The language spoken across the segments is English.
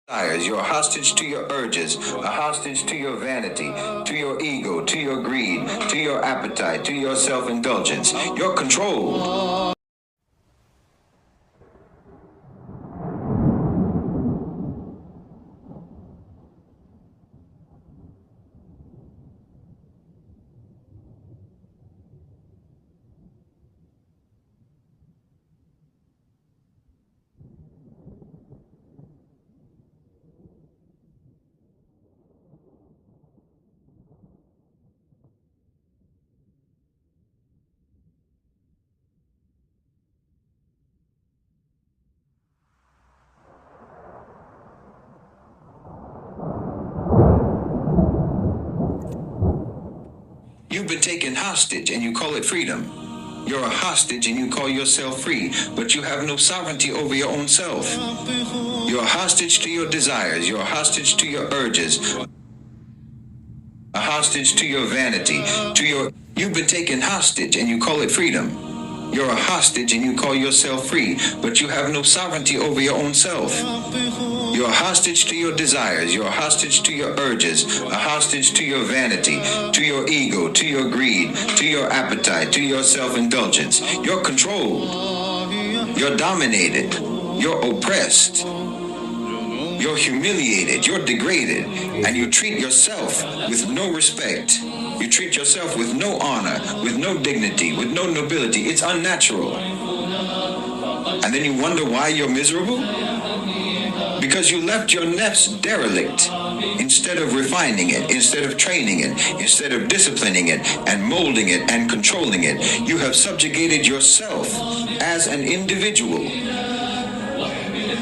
desires. You're a hostage to your urges, a hostage to your vanity, to your ego, to your greed, to your appetite, to your self-indulgence. You're controlled. You've been taken hostage and you call it freedom. You're a hostage and you call yourself free, but you have no sovereignty over your own self. You're a hostage to your desires. You're a hostage to your urges, a hostage to your vanity, to your... You've been taken hostage and you call it freedom. You're a hostage and you call yourself free, but you have no sovereignty over your own self. You're a hostage to your desires. You're a hostage to your urges, a hostage to your vanity, to your ego, to your greed, to your appetite, to your self-indulgence. You're controlled. You're dominated. You're oppressed. You're humiliated. You're degraded. And you treat yourself with no respect. You treat yourself with no honor, with no dignity, with no nobility. It's unnatural. And then you wonder why you're miserable? Because you left your nest derelict. Instead of refining it, instead of training it, instead of disciplining it and molding it and controlling it, you have subjugated yourself as an individual.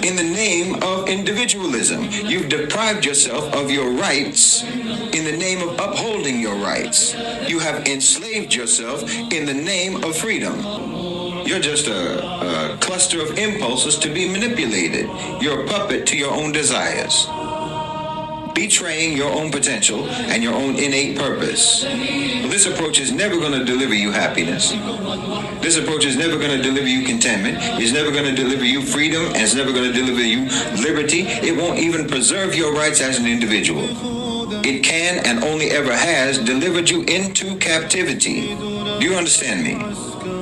In the name of individualism, you've deprived yourself of your rights in the name of upholding your rights. You have enslaved yourself in the name of freedom. You're just a cluster of impulses to be manipulated. You're a puppet to your own desires, betraying your own potential and your own innate purpose. Well, this approach is never going to deliver you happiness. This approach is never going to deliver you contentment. It's never going to deliver you freedom, and it's never going to deliver you liberty. It won't even preserve your rights as an individual. It can and only ever has delivered you into captivity. Do you understand me?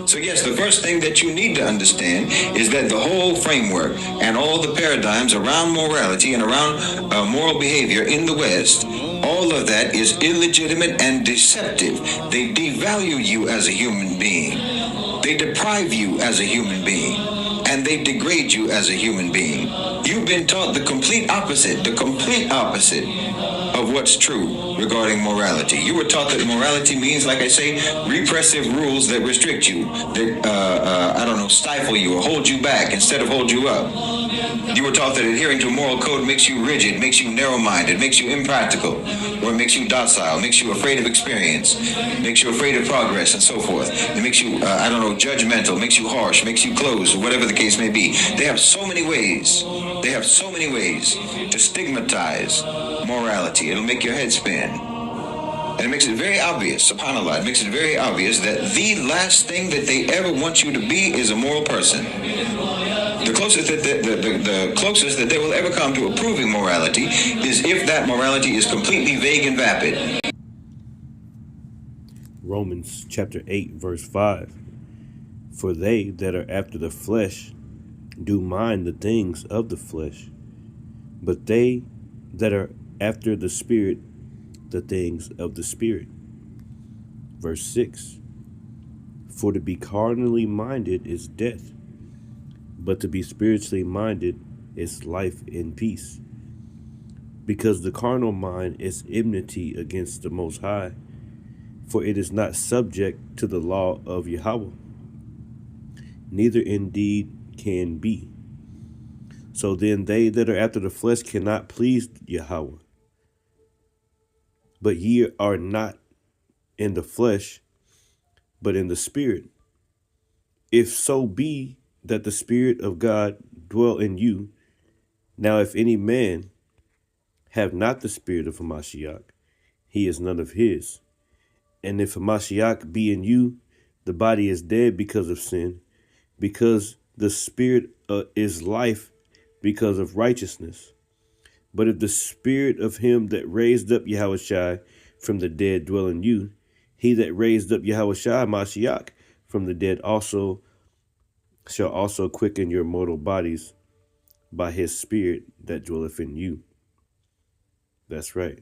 So yes, the first thing that you need to understand is that the whole framework and all the paradigms around morality and around moral behavior in the West, all of that is illegitimate and deceptive. They devalue you as a human being. They deprive you as a human being. And they degrade you as a human being. You've been taught the complete opposite of what's true regarding morality. You were taught that morality means, like I say, repressive rules that restrict you, that, stifle you or hold you back instead of hold you up. You were taught that adhering to a moral code makes you rigid, makes you narrow-minded, makes you impractical, or it makes you docile, makes you afraid of experience, makes you afraid of progress, and so forth. It makes you, judgmental, makes you harsh, makes you closed, whatever the case may be. They have so many ways to stigmatize morality. It'll make your head spin. And it makes it very obvious, subhanAllah, it makes it very obvious that the last thing that they ever want you to be is a moral person. The closest that they will ever come to approving morality is if that morality is completely vague and vapid. Romans chapter 8, verse 5. For they that are after the flesh do mind the things of the flesh, but they that are after the Spirit, the things of the Spirit. Verse 6. For to be carnally minded is death, but to be spiritually minded is life and peace. Because the carnal mind is enmity against the Most High, for it is not subject to the law of Yahweh, neither indeed can be. So then they that are after the flesh cannot please Yahweh. But ye are not in the flesh, but in the Spirit. If so be that the Spirit of God dwell in you. Now if any man have not the Spirit of Hamashiach, he is none of his. And if Hamashiach be in you, the body is dead because of sin, because the Spirit is life because of righteousness. But if the spirit of him that raised up Yahushua from the dead dwell in you, he that raised up Yahushua Mashiach from the dead also shall also quicken your mortal bodies by his spirit that dwelleth in you. That's right.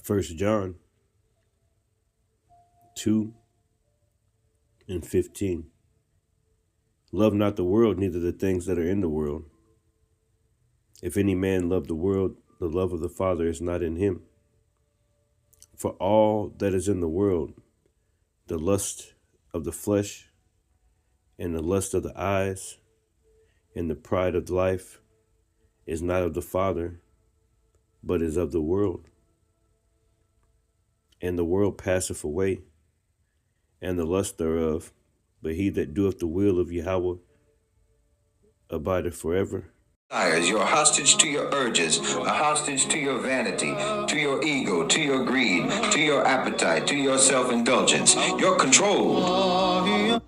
First John 2:15. Love not the world, neither the things that are in the world. If any man love the world, the love of the Father is not in him. For all that is in the world, the lust of the flesh, and the lust of the eyes, and the pride of life, is not of the Father, but is of the world. And the world passeth away, and the lust thereof, but he that doeth the will of Yahweh abideth forever. You're a hostage to your urges, a hostage to your vanity, to your ego, to your greed, to your appetite, to your self-indulgence. You're controlled.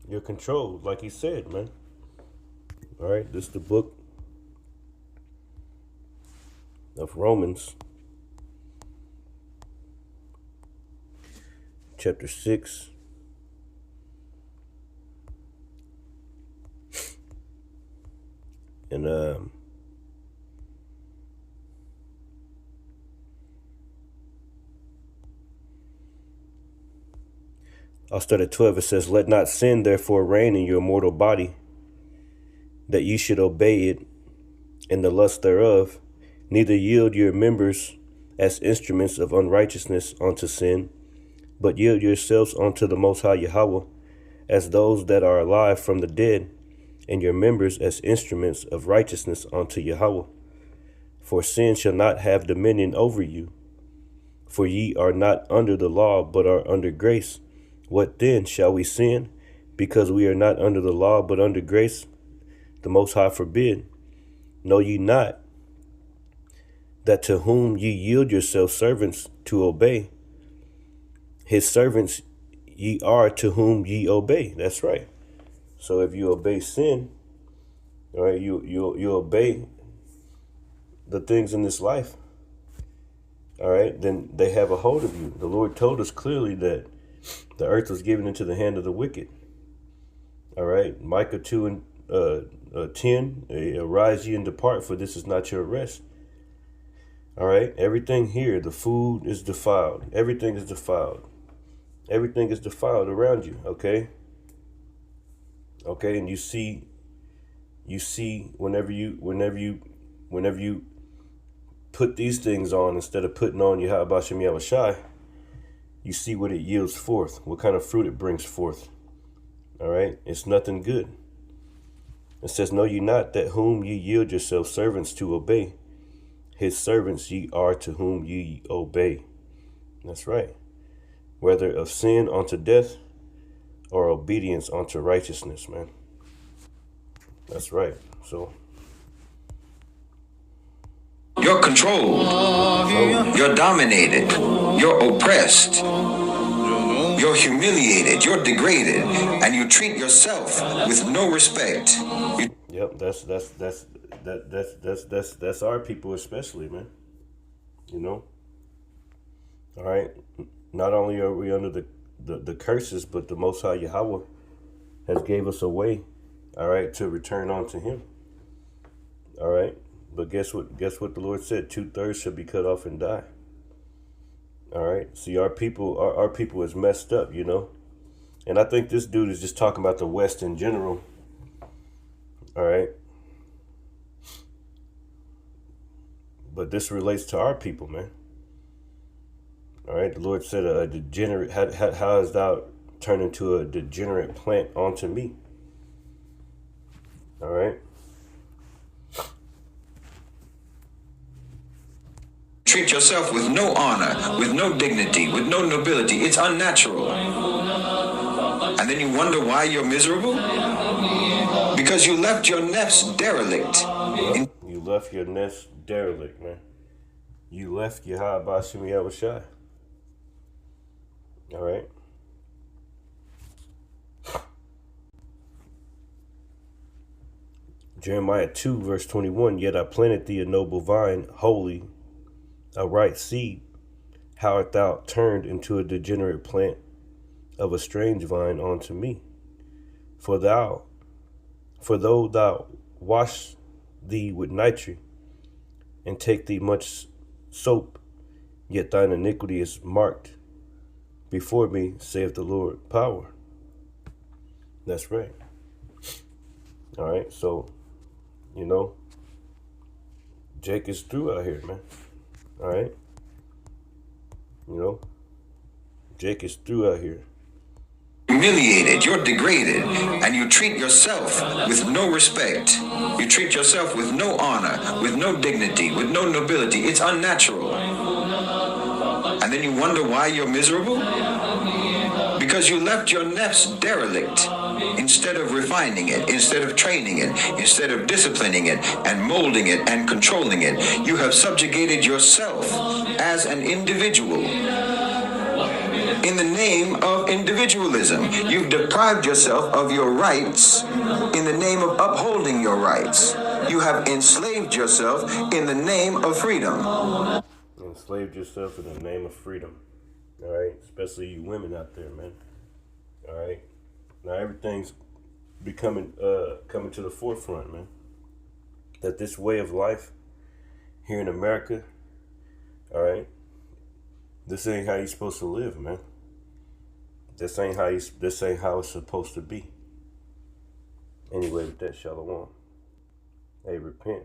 You're controlled, like he said, man. All right, this is the book of Romans, chapter 6. And I'll start at 12. It says, let not sin therefore reign in your mortal body, that ye should obey it in the lust thereof. Neither yield your members as instruments of unrighteousness unto sin, but yield yourselves unto the Most High Yahweh, as those that are alive from the dead, and your members as instruments of righteousness unto Yahweh. For sin shall not have dominion over you. For ye are not under the law, but are under grace. What then? Shall we sin, because we are not under the law, but under grace? The Most High forbid. Know ye not that to whom ye yield yourselves servants to obey, his servants ye are to whom ye obey? That's right. So if you obey sin, all right, you obey the things in this life, all right, then they have a hold of you. The Lord told us clearly that the earth was given into the hand of the wicked. All right, Micah 2:10, arise ye and depart, for this is not your rest. All right, everything here, the food is defiled. Everything is defiled. Everything is defiled around you, okay? Okay, and you see whenever you put these things on instead of putting on Yahweh Shem Yahushai, you see what it yields forth, what kind of fruit it brings forth. All right, it's nothing good. It says, know ye not that whom ye yield yourselves servants to obey, his servants ye are to whom ye obey. That's right. Whether of sin unto death or obedience unto righteousness, man. That's right. So You're controlled. You're dominated. You're oppressed. You're humiliated. You're degraded. And you treat yourself with no respect. Yep, that's our people especially, man. You know? All right. Not only are we under the curses, but the Most High Yahweh has gave us a way, all right, to return unto him. All right. But guess what the Lord said? 2/3 shall be cut off and die. All right. See, our people is messed up, you know. And I think this dude is just talking about the West in general. All right. But this relates to our people, man. All right. The Lord said, a degenerate, how has thou turned into a degenerate plant onto me? All right. Treat yourself with no honor, with no dignity, with no nobility. It's unnatural. And then you wonder why you're miserable? Because you left your nest derelict. You left your nest derelict, man. You left Yahweh Shem Yahushai. All right. Jeremiah 2, verse 21, yet I planted thee a noble vine, holy, a right seed. How art thou turned into a degenerate plant of a strange vine unto me? For though thou wash thee with nitre, and take thee much soap, yet thine iniquity is marked before me, saith the Lord power. That's right. All right, so, Jake is through out here, man. All right? Jake is through out here. Humiliated, you're degraded, and you treat yourself with no respect. You treat yourself with no honor, with no dignity, with no nobility. It's unnatural. And then you wonder why you're miserable? Because you left your nefs derelict. Instead of refining it, instead of training it, instead of disciplining it and molding it and controlling it, you have subjugated yourself as an individual. In the name of individualism, you've deprived yourself of your rights in the name of upholding your rights. You have enslaved yourself in the name of freedom. Enslaved yourself in the name of freedom. All right? Especially you women out there, man. All right? Now everything's becoming coming to the forefront, man. That this way of life here in America, all right, this ain't how you're supposed to live, man. This ain't how it's supposed to be. Anyway, with that, shalom. Hey, repent.